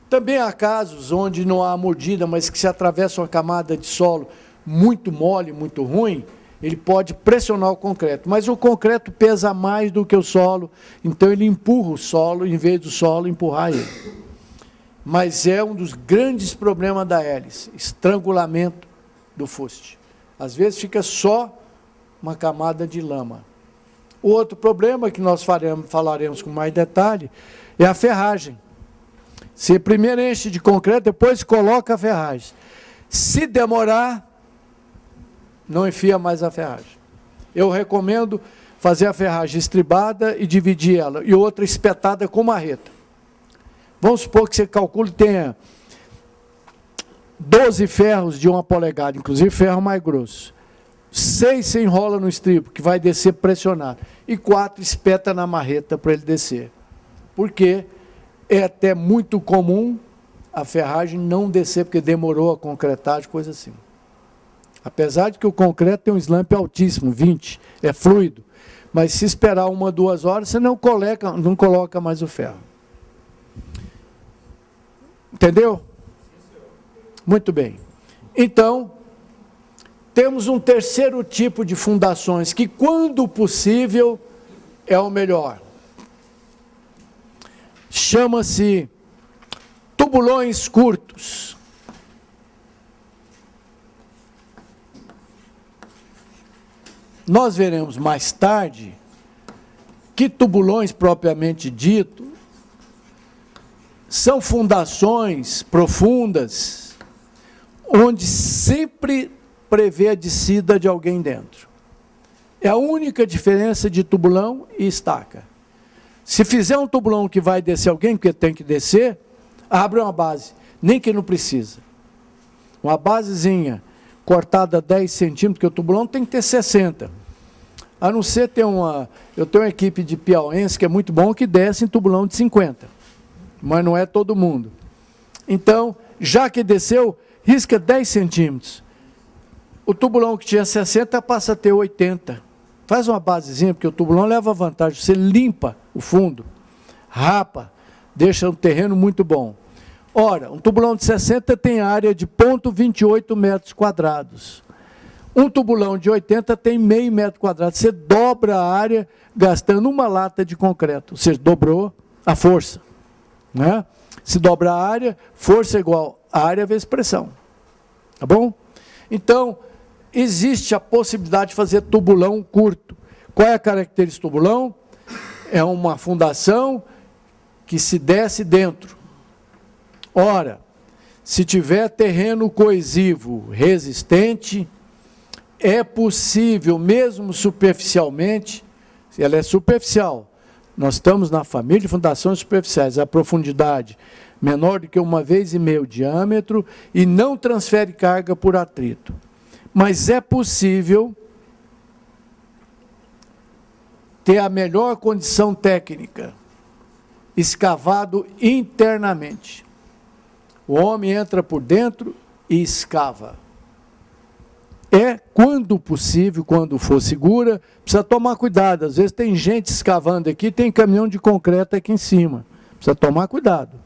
Também há casos onde não há mordida, mas que se atravessa uma camada de solo muito mole, muito ruim, ele pode pressionar o concreto, mas o concreto pesa mais do que o solo, então ele empurra o solo, em vez do solo empurrar ele. Mas é um dos grandes problemas da hélice, estrangulamento do fuste. Às vezes fica só uma camada de lama. O outro problema que nós falaremos com mais detalhe é a ferragem. Você primeiro enche de concreto, depois coloca a ferragem. Se demorar, não enfia mais a ferragem. Eu recomendo fazer a ferragem estribada e dividir ela, e outra espetada com marreta. Vamos supor que você calcule tenha 12 ferros de 1 polegada, inclusive ferro mais grosso. 6 você enrola no estribo, que vai descer pressionado, e 4 espeta na marreta para ele descer. Porque é até muito comum a ferragem não descer, porque demorou a concretagem, coisa assim. Apesar de que o concreto tem um slump altíssimo, 20, é fluido. Mas se esperar 1 ou 2 horas, você não coloca mais o ferro. Entendeu? Muito bem. Então, temos um terceiro tipo de fundações, que quando possível é o melhor. Chama-se tubulões curtos. Nós veremos mais tarde que tubulões propriamente dito são fundações profundas onde sempre prevê a descida de alguém dentro. É a única diferença de tubulão e estaca. Se fizer um tubulão que vai descer alguém, porque tem que descer, abre uma base, nem que não precisa. Uma basezinha cortada 10 centímetros, porque o tubulão tem que ter 60. A não ser ter eu tenho uma equipe de piauense que é muito bom, que desce em tubulão de 50. Mas não é todo mundo. Então, já que desceu, risca 10 centímetros. O tubulão que tinha 60 passa a ter 80. Faz uma basezinha, porque o tubulão leva vantagem. Você limpa o fundo, rapa, deixa um terreno muito bom. Ora, um tubulão de 60 tem área de 0,28 metros quadrados. Um tubulão de 80 tem meio metro quadrado. Você dobra a área gastando uma lata de concreto. Você dobrou a força. Né? Se dobra a área, força igual a área vezes pressão. Tá bom? Então, existe a possibilidade de fazer tubulão curto. Qual é a característica do tubulão? É uma fundação que se desce dentro. Ora, se tiver terreno coesivo resistente, é possível, mesmo superficialmente, se ela é superficial, nós estamos na família de fundações superficiais, a profundidade menor do que 1,5 vezes o diâmetro e não transfere carga por atrito. Mas é possível ter a melhor condição técnica, escavado internamente. O homem entra por dentro e escava. Quando possível, quando for segura, precisa tomar cuidado. Às vezes tem gente escavando aqui, tem caminhão de concreto aqui em cima. Precisa tomar cuidado.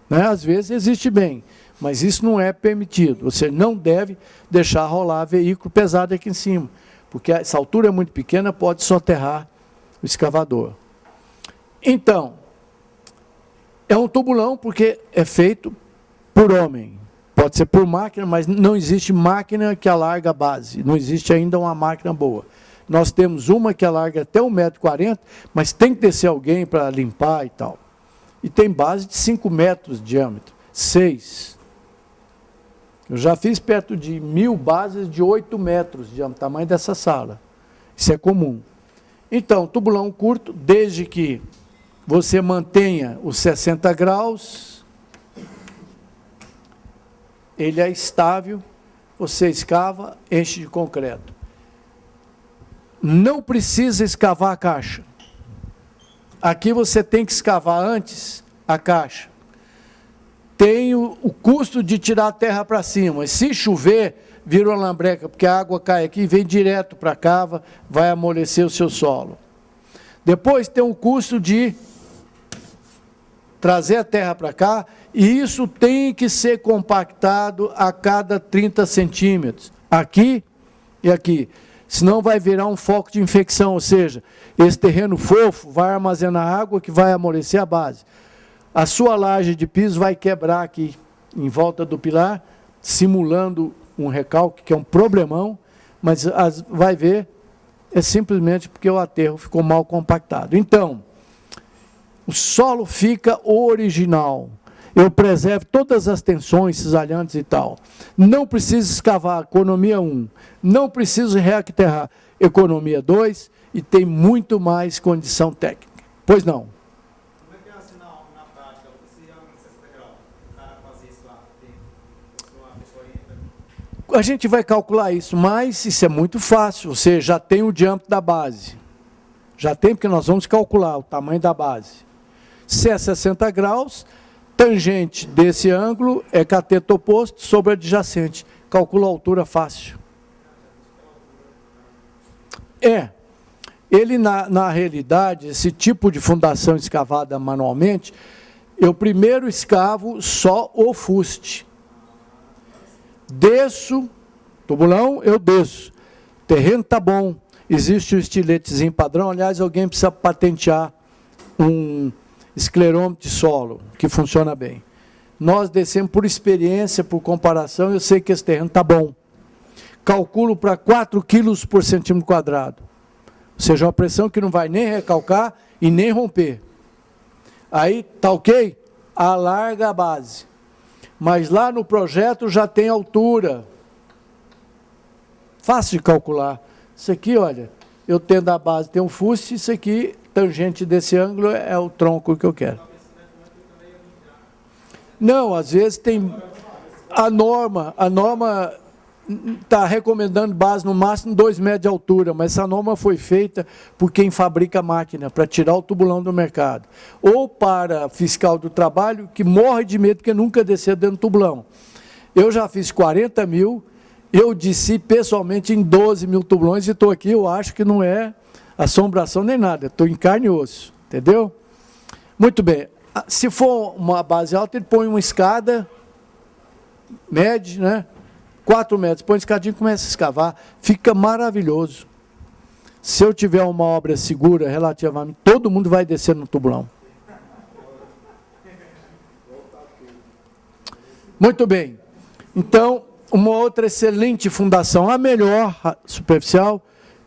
Né? Às vezes existe bem, mas isso não é permitido. Você não deve deixar rolar veículo pesado aqui em cima, porque essa altura é muito pequena, pode soterrar o escavador. Então, é um tubulão porque é feito por homem. Pode ser por máquina, mas não existe máquina que alarga a base. Não existe ainda uma máquina boa. Nós temos uma que alarga até 1,40 m, mas tem que descer alguém para limpar e tal. E tem base de 5 metros de diâmetro, 6. Eu já fiz perto de 1000 bases de 8 metros de diâmetro, tamanho dessa sala. Isso é comum. Então, tubulão curto, desde que você mantenha os 60 graus, ele é estável, você escava, enche de concreto. Não precisa escavar a caixa. Aqui você tem que escavar antes a caixa. Tem o custo de tirar a terra para cima. E se chover, vira uma lambreca, porque a água cai aqui e vem direto para a cava, vai amolecer o seu solo. Depois tem o custo de trazer a terra para cá, e isso tem que ser compactado a cada 30 centímetros, aqui e aqui. Senão vai virar um foco de infecção, ou seja, esse terreno fofo vai armazenar água que vai amolecer a base. A sua laje de piso vai quebrar aqui, em volta do pilar, simulando um recalque, que é um problemão, mas vai ver, é simplesmente porque o aterro ficou mal compactado. Então, o solo fica original. Eu preservo todas as tensões, cisalhantes e tal. Não preciso escavar, economia 1. Não preciso reacterrar, economia 2. E tem muito mais condição técnica. Pois não? Como é que é assim na prática? Você já não 60 graus, o cara fazer isso lá, a pessoa entra... A gente vai calcular isso, mas isso é muito fácil. Você já tem o diâmetro da base. Já tem, porque nós vamos calcular o tamanho da base. Se é 60 graus... tangente desse ângulo é cateto oposto sobre adjacente. Calcula a altura fácil. Ele, na realidade, esse tipo de fundação escavada manualmente, eu primeiro escavo só o fuste. Desço, tubulão, eu desço. O terreno está bom. Existe um estiletezinho padrão. Aliás, alguém precisa patentear um esclerômetro de solo, que funciona bem. Nós descemos por experiência, por comparação, eu sei que esse terreno está bom. Calculo para 4 quilos por centímetro quadrado. Ou seja, uma pressão que não vai nem recalcar e nem romper. Aí, tá ok? Alarga a base. Mas lá no projeto já tem altura. Fácil de calcular. Isso aqui, olha, eu tendo a base, tem um fuste, isso aqui... tangente desse ângulo é o tronco que eu quero. Não, às vezes tem... A norma está recomendando base no máximo 2 metros de altura, mas essa norma foi feita por quem fabrica a máquina, para tirar o tubulão do mercado. Ou para fiscal do trabalho, que morre de medo porque nunca desceu dentro do tubulão. Eu já fiz 40 mil, eu desci pessoalmente em 12 mil tubulões e estou aqui, eu acho que não é... assombração nem nada, estou em carne e osso, entendeu? Muito bem, se for uma base alta, ele põe uma escada, mede, né? 4 metros, põe uma escadinha e começa a escavar, fica maravilhoso. Se eu tiver uma obra segura, relativamente, todo mundo vai descer no tubulão. Muito bem, então, uma outra excelente fundação, a melhor superficial,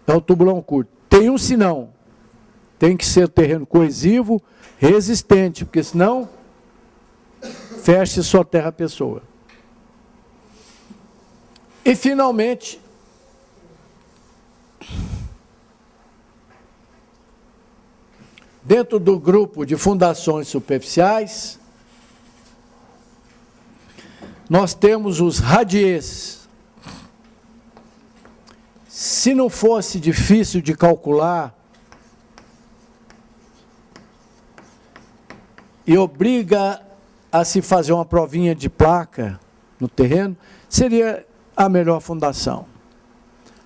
é o tubulão curto. Tem um senão, tem que ser terreno coesivo, resistente, porque senão feche sua terra pessoa. E finalmente, dentro do grupo de fundações superficiais, nós temos os radiês. Se não fosse difícil de calcular, e obriga a se fazer uma provinha de placa no terreno, seria a melhor fundação.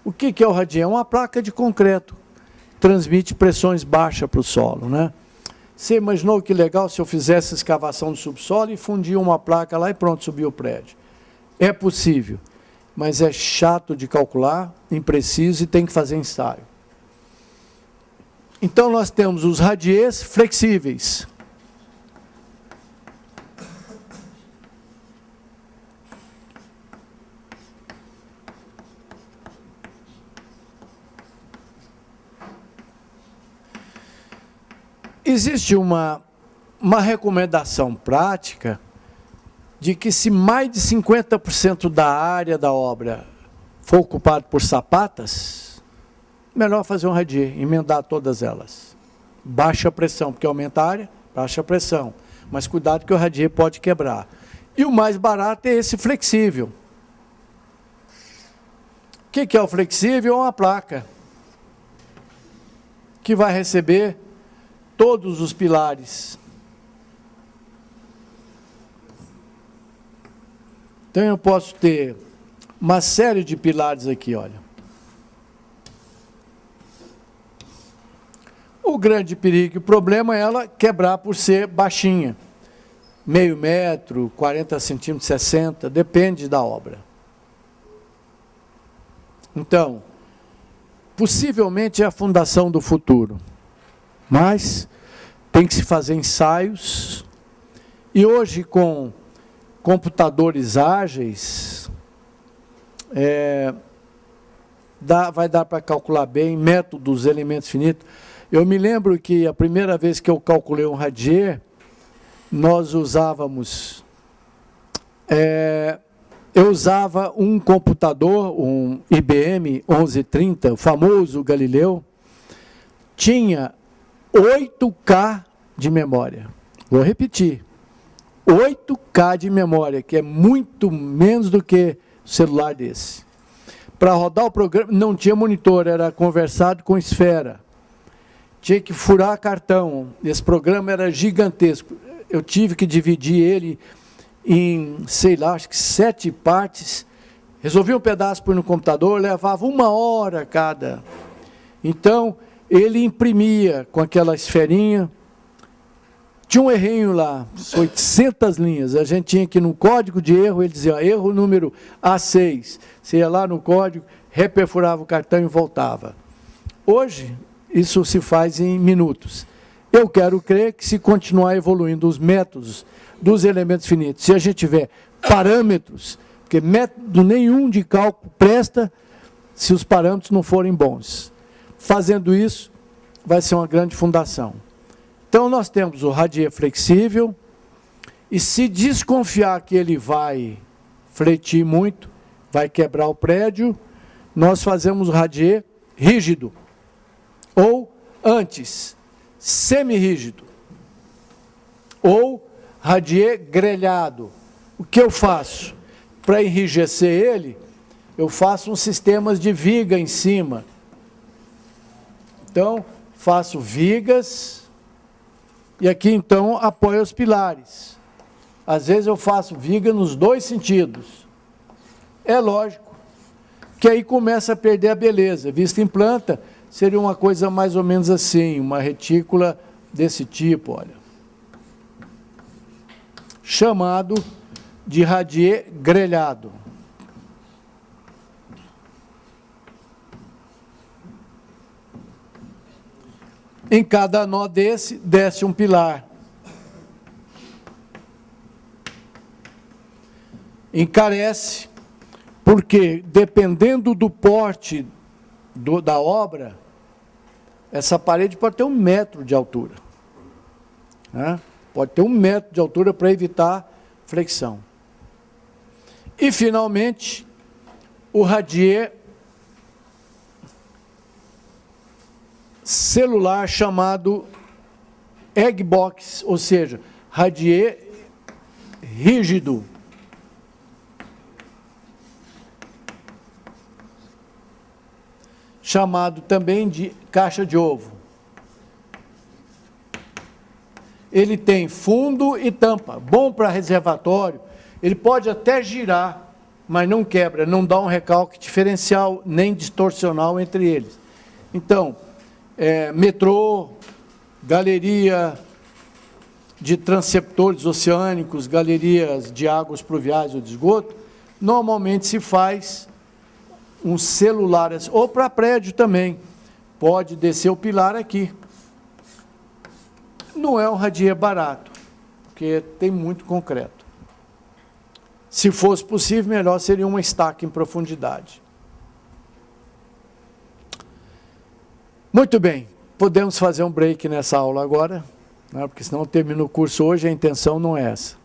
O que é o radier? É uma placa de concreto, transmite pressões baixas para o solo, né? Você imaginou que legal se eu fizesse escavação do subsolo e fundia uma placa lá e pronto, subiu o prédio? É possível, mas é chato de calcular, impreciso e tem que fazer ensaio. Então nós temos os radiers flexíveis. Existe uma recomendação prática de que se mais de 50% da área da obra for ocupado por sapatas, melhor fazer um radier, emendar todas elas. Baixa pressão, porque aumenta a área, baixa pressão. Mas cuidado que o radier pode quebrar. E o mais barato é esse flexível. O que é o flexível? É uma placa que vai receber todos os pilares. Então eu posso ter uma série de pilares aqui, olha. O grande perigo e o problema é ela quebrar por ser baixinha. Meio metro, 40 centímetros, 60, depende da obra. Então, possivelmente é a fundação do futuro. Mas tem que se fazer ensaios. E hoje, com computadores ágeis, vai dar para calcular bem, métodos, elementos finitos. Eu me lembro que a primeira vez que eu calculei um radier, nós usávamos... eu usava um computador, um IBM 1130, o famoso Galileu, tinha 8K de memória. Vou repetir. 8K de memória, que é muito menos do que o celular desse. Para rodar o programa, não tinha monitor, era conversado com esfera. Tinha que furar cartão. Esse programa era gigantesco. Eu tive que dividir ele em, sei lá, acho que 7 partes. Resolvi um pedaço, pôr no computador, levava 1 hora cada. Então, ele imprimia com aquela esferinha. Tinha um errinho lá, 800 linhas. A gente tinha que, no código de erro, ele dizia, erro número A6. Você ia lá no código, reperfurava o cartão e voltava. Hoje, isso se faz em minutos. Eu quero crer que, se continuar evoluindo os métodos dos elementos finitos, se a gente tiver parâmetros, porque método nenhum de cálculo presta se os parâmetros não forem bons. Fazendo isso, vai ser uma grande fundação. Então, nós temos o radier flexível, e se desconfiar que ele vai fletir muito, vai quebrar o prédio, nós fazemos o radier rígido, ou, antes, semi-rígido, ou radier grelhado. O que eu faço? Para enrijecer ele, eu faço uns sistemas de viga em cima. Então, faço vigas... E aqui, então, apoio os pilares. Às vezes eu faço viga nos 2 sentidos. É lógico que aí começa a perder a beleza. Vista em planta, seria uma coisa mais ou menos assim, uma retícula desse tipo, olha. Chamado de radier grelhado. Em cada nó desse, desce um pilar. Encarece, porque dependendo do porte da obra, essa parede pode ter 1 metro de altura. Né? Pode ter 1 metro de altura para evitar flexão. E, finalmente, o radier celular chamado egg box, ou seja, radier rígido. Chamado também de caixa de ovo. ele tem fundo e tampa, bom para reservatório, ele pode até girar, mas não quebra, não dá um recalque diferencial nem distorcional entre eles. Então, metrô, galeria de transceptores oceânicos, galerias de águas pluviais ou de esgoto, normalmente se faz um celular, ou para prédio também, pode descer o pilar aqui. Não é um radier barato, porque tem muito concreto. Se fosse possível, melhor seria uma estaca em profundidade. Muito bem, podemos fazer um break nessa aula agora, né, porque senão termina o curso hoje, a intenção não é essa.